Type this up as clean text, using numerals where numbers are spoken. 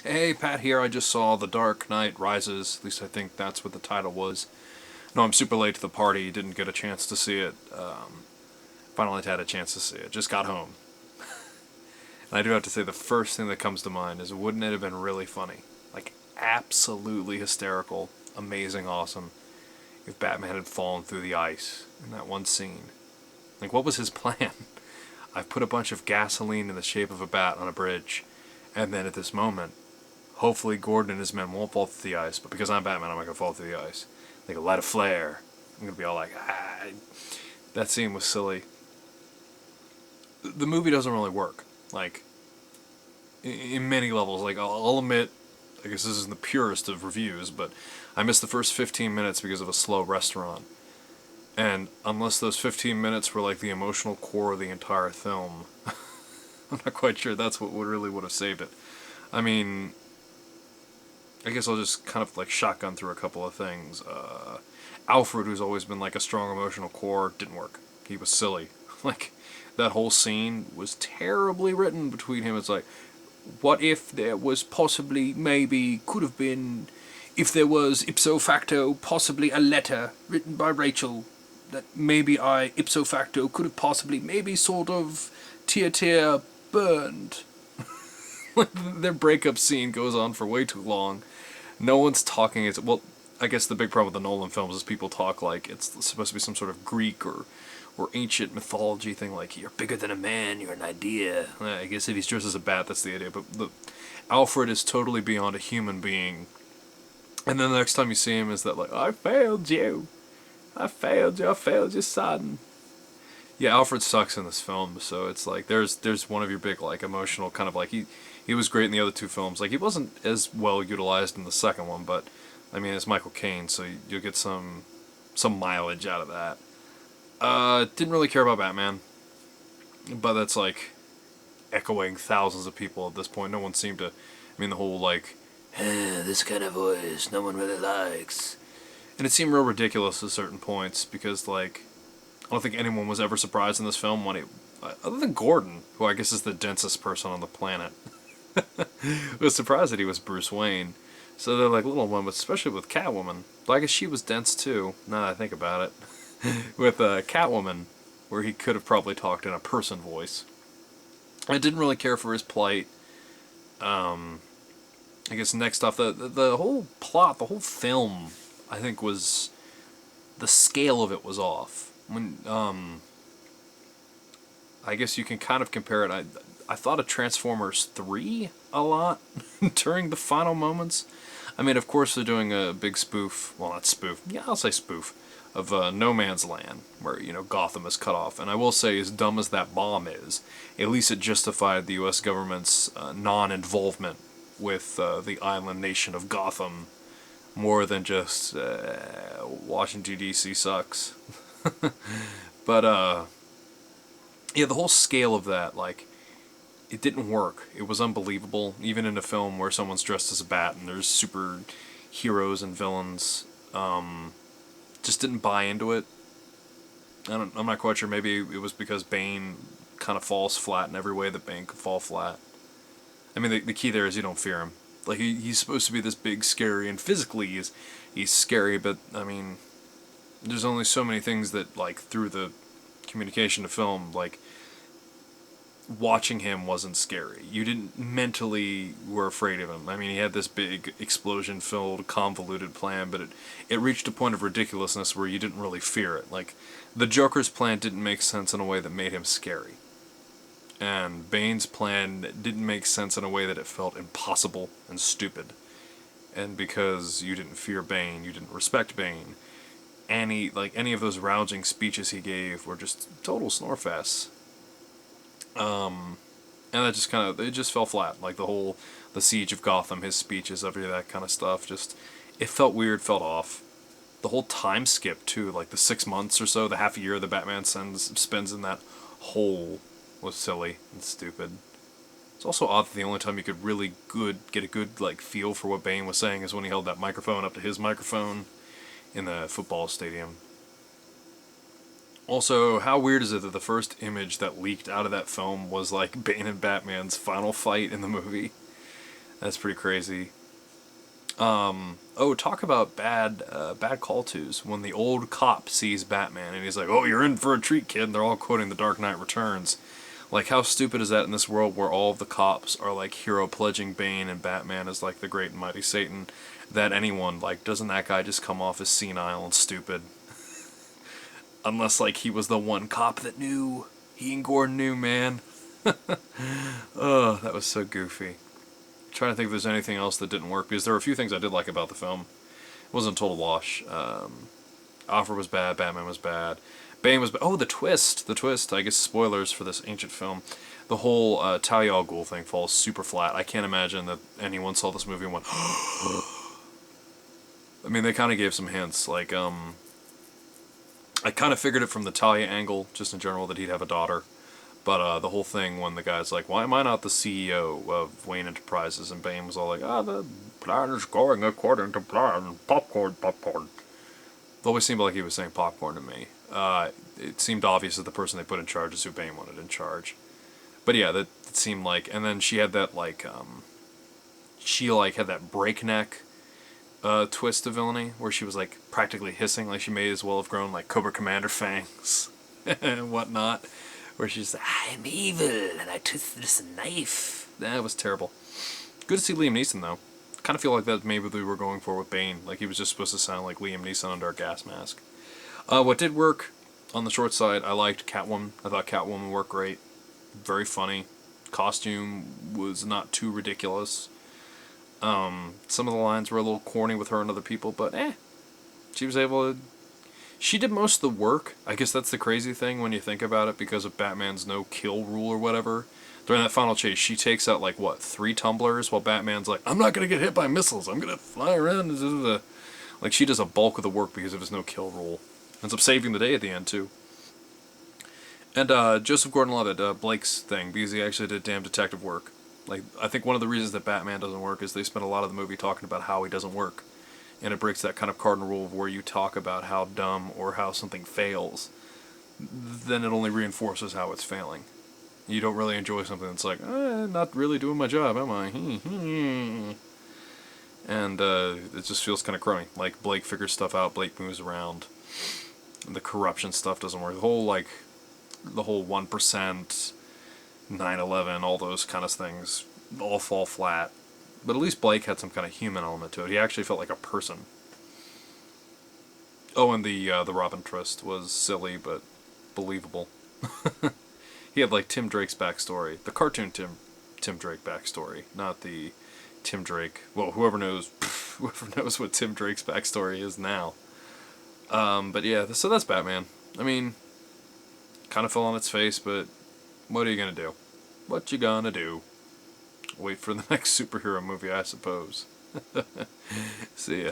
Hey, Pat here. I just saw The Dark Knight Rises. At least I think that's what the title was. No, I'm super late to the party. Didn't get a chance to see it. Finally had a chance to see it. Just got home. And I do have to say, the first thing that comes to mind is, wouldn't it have been really funny? Like, absolutely hysterical, amazing, awesome, if Batman had fallen through the ice in that one scene. Like, what was his plan? I've put a bunch of gasoline in the shape of a bat on a bridge, and then at this moment, hopefully Gordon and his men won't fall through the ice, but because I'm Batman, I'm not gonna fall through the ice. They can light a flare. I'm gonna be all like, ah. That scene was silly. The movie doesn't really work. Like, in many levels. Like, I'll admit, I guess this is the purest of reviews, but I missed the first 15 minutes because of a slow restaurant. And unless those 15 minutes were like the emotional core of the entire film, I'm not quite sure that's what really would have saved it. I mean, I guess I'll just kind of like shotgun through a couple of things. Alfred, who's always been like a strong emotional core, didn't work. He was silly. Like, that whole scene was terribly written between him. It's like, what if there was possibly, maybe, could have been, if there was ipso facto possibly a letter written by Rachel that maybe I ipso facto could have possibly maybe sort of tear burned. Their breakup scene goes on for way too long. No one's talking. It's, well, I guess the big problem with the Nolan films is people talk like it's supposed to be some sort of Greek or ancient mythology thing, like you're bigger than a man, you're an idea. I guess if he's dressed as a bat, that's the idea. But Alfred is totally beyond a human being. And then the next time you see him is that like, I failed you, I failed you, I failed you, son. Yeah, Alfred sucks in this film, so it's like there's one of your big like emotional kind of like he was great in the other two films. Like he wasn't as well utilized in the second one, but I mean it's Michael Caine, so you'll get some mileage out of that. Didn't really care about Batman, but that's like echoing thousands of people at this point. No one seemed to. I mean the whole like, this kind of voice no one really likes, and it seemed real ridiculous at certain points because like I don't think anyone was ever surprised in this film when it, other than Gordon, who I guess is the densest person on the planet, was surprised that he was Bruce Wayne. So they're like little moments, especially with Catwoman. But I guess she was dense too, now that I think about it. With Catwoman, where he could have probably talked in a person voice. I didn't really care for his plight. I guess next off, the whole plot, the whole film, I think was, the scale of it was off. When I guess you can kind of compare it. I thought of Transformers 3 a lot during the final moments. I mean, of course, they're doing a big spoof. Well, not spoof. Yeah, I'll say spoof of No Man's Land, where Gotham is cut off. And I will say, as dumb as that bomb is, at least it justified the U.S. government's non-involvement with the island nation of Gotham more than just Washington D.C. sucks. But yeah, the whole scale of that, like, it didn't work. It was unbelievable, even in a film where someone's dressed as a bat and there's super heroes and villains. Just didn't buy into it. I'm not quite sure. Maybe it was because Bane kind of falls flat in every way that Bane could fall flat. I mean, the key there is you don't fear him. Like, he's supposed to be this big, scary, and physically he's scary, but, I mean, there's only so many things that, like, through the communication to film, like, watching him wasn't scary. You didn't mentally were afraid of him. I mean, he had this big explosion-filled, convoluted plan, but it reached a point of ridiculousness where you didn't really fear it. Like, the Joker's plan didn't make sense in a way that made him scary. And Bane's plan didn't make sense in a way that it felt impossible and stupid. And because you didn't fear Bane, you didn't respect Bane, any of those rousing speeches he gave were just total snorefests. And that just kind of, it just fell flat. Like the siege of Gotham, his speeches, every that kind of stuff, just, it felt weird, felt off. The whole time skip too, like the 6 months or so, the half a year that Batman spends in that hole was silly and stupid. It's also odd that the only time you could really get a good like feel for what Bane was saying is when he held that microphone up to his microphone in the football stadium. Also, how weird is it that the first image that leaked out of that film was like Bane and Batman's final fight in the movie? That's pretty crazy. Oh, talk about bad call twos. When the old cop sees Batman and he's like, "Oh, you're in for a treat, kid," and they're all quoting The Dark Knight Returns. Like, how stupid is that in this world where all of the cops are like hero pledging Bane and Batman is like the great and mighty Satan? That anyone, like, doesn't that guy just come off as senile and stupid? Unless, like, he was the one cop that knew. He and Gordon knew, man. Oh, that was so goofy. Trying to think if there's anything else that didn't work, because there were a few things I did like about the film. It wasn't a total wash. Alfred was bad, Batman was bad, Bane was bad. Oh, the twist! The twist, I guess spoilers for this ancient film. The whole Talia al Ghul thing falls super flat. I can't imagine that anyone saw this movie and went, I mean, they kind of gave some hints. Like, I kind of figured it from the Talia angle, just in general, that he'd have a daughter. But the whole thing when the guy's like, "Why am I not the CEO of Wayne Enterprises?" and Bane was all like, "Ah, the plan is going according to plan. Popcorn, popcorn." It always seemed like he was saying popcorn to me. It seemed obvious that the person they put in charge is who Bane wanted in charge. But yeah, that it seemed like, and then she had that like, she like had that breakneck twist of villainy where she was like practically hissing, like she may as well have grown like Cobra Commander fangs and whatnot. Where she's like, "I'm evil and I twisted this knife." That was terrible. Good to see Liam Neeson though. Kind of feel like that maybe we were going for with Bane. Like he was just supposed to sound like Liam Neeson under a gas mask. What did work on the short side, I liked Catwoman. I thought Catwoman worked great. Very funny. Costume was not too ridiculous. Some of the lines were a little corny with her and other people, but she was able to. She did most of the work. I guess that's the crazy thing when you think about it, because of Batman's no kill rule or whatever. During that final chase, she takes out like what 3 tumblers, while Batman's like, "I'm not gonna get hit by missiles. I'm gonna fly around." Like she does a bulk of the work because of his no kill rule. Ends up saving the day at the end too. And Joseph Gordon-Levitt, Blake's thing, because he actually did damn detective work. Like I think one of the reasons that Batman doesn't work is they spent a lot of the movie talking about how he doesn't work, and it breaks that kind of cardinal rule of where you talk about how dumb or how something fails, then it only reinforces how it's failing. You don't really enjoy something that's like, not really doing my job, am I? And it just feels kind of crummy. Like Blake figures stuff out, Blake moves around. The corruption stuff doesn't work. The whole 1%, 9/11, all those kind of things all fall flat. But at least Blake had some kind of human element to it. He actually felt like a person. Oh, and the Robin twist was silly but believable. He had like Tim Drake's backstory, the cartoon Tim Drake backstory, not the Tim Drake. Well, whoever knows what Tim Drake's backstory is now. But yeah, so that's Batman. I mean, kind of fell on its face, but what are you gonna do? What you gonna do? Wait for the next superhero movie, I suppose. See ya.